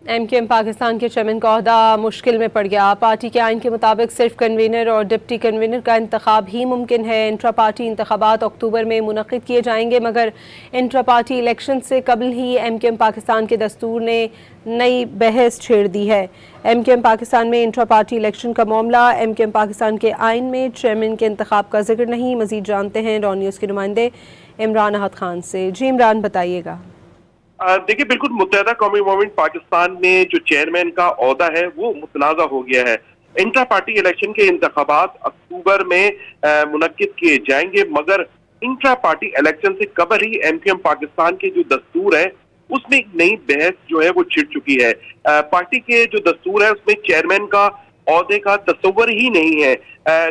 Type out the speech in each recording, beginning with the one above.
M Q M Pakistan के chairman का ओहदा मुश्किल में पड़ गया। पार्टी के आइन के मुताबिक सिर्फ कन्वीनर और डिप्टी कन्वीनर का इंतखाब ही मुमकिन है। इंट्रा पार्टी इंतखाबात अक्टूबर में मुनक़िद किए जाएंगे, मगर इंट्रा पार्टी इलेक्शन से कबल ही एम क्यू एम पाकिस्तान के दस्तूर ने नई बहस छेड़ दी है। एम क्यू एम पाकिस्तान में इंट्रा पार्टी इलेक्शन का मामला एम क्यू एम पाकिस्तान के आइन में चेयरमैन के इंतखाब का जिक्र नहीं। मज़ीद जानते हैं रॉ न्यूज़ के नुमाइंदे इमरान अहद खान से। जी इमरान, बताइएगा। देखिए, बिल्कुल मुत्तहदा कौमी मूवमेंट पाकिस्तान में जो चेयरमैन का ओहदा है वो मुतनाज़ा हो गया है। इंट्रा पार्टी इलेक्शन के इंतखाबात अक्टूबर में मुनक्किद किए जाएंगे, मगर इंट्रा पार्टी इलेक्शन से कबल ही एमक्यूएम पाकिस्तान के जो दस्तूर है उसमें एक नई बहस जो है वो छिड़ चुकी है। पार्टी के जो दस्तूर है उसमें चेयरमैन का ओहदे का तस्वर ही नहीं है,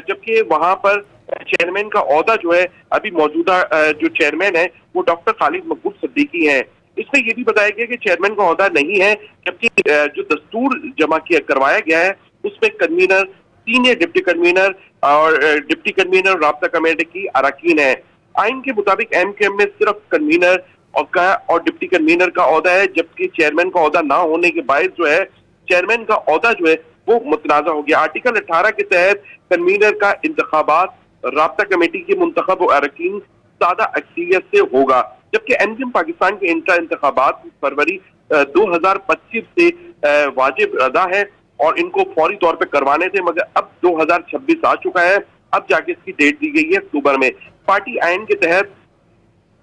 जबकि वहां पर चेयरमैन का ओहदा जो है अभी मौजूदा जो चेयरमैन है वो डॉक्टर खालिद मकबूल सिद्दीकी हैं। इसमें यह भी बताया गया कि चेयरमैन का ओहदा नहीं है, जबकि जो दस्तूर जमा किया करवाया गया है उसमें कन्वीनर, सीनियर डिप्टी कन्वीनर और डिप्टी कन्वीनर राब्ता कमेटी की अरकान है। आइन के मुताबिक एमक्यूएम में सिर्फ कन्वीनर और डिप्टी कन्वीनर का ओहदा है, जबकि चेयरमैन का ओहदा ना होने के बायस जो है चेयरमैन का ओहदा जो है वो मुतनाज़ा हो गया। आर्टिकल 18 के तहत कन्वीनर का इंतखाबात राब्ता कमेटी के मुंतखब अरकान सादा अक्सरियत से होगा, जबकि एमक्यूएम पाकिस्तान के इंट्रा इंतखाबात फरवरी 2025 से वाजिब अदा है और इनको फौरी तौर पर करवाने थे, मगर अब 2026 आ चुका है। अब जाके इसकी डेट दी गई है अक्टूबर में। पार्टी आइन के तहत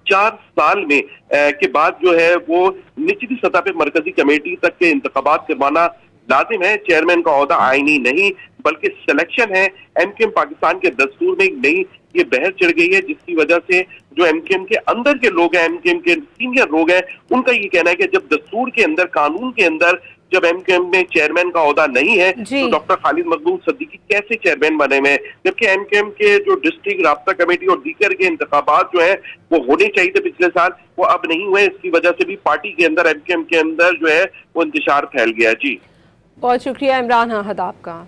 4 साल में के बाद जो है वो निचली सतह पे मरकजी कमेटी तक के इंतखाबात करवाना लाजिम है। चेयरमैन का ओहदा आईनी नहीं बल्कि सिलेक्शन है। एमक्यूएम पाकिस्तान के दस्तूर में एक नई ये बहस चढ़ गई है, जिसकी वजह से जो एमक्यूएम के अंदर के लोग हैं, एमक्यूएम के सीनियर लोग हैं, उनका ये कहना है कि जब दस्तूर के अंदर, कानून के अंदर जब एमक्यूएम में चेयरमैन का ओहदा नहीं है तो डॉक्टर खालिद मकबूल सिद्दीकी कैसे चेयरमैन बने में, जबकि एमक्यूएम के जो डिस्ट्रिक्ट राब्ता कमेटी और दीगर के इंतखाबात जो है वो होने चाहिए थे पिछले साल, वो अब नहीं हुए। इसकी वजह से भी पार्टी के अंदर, एमक्यूएम के अंदर जो है वो इंतशार फैल गया। जी बहुत शुक्रिया इमरान अहद आपका।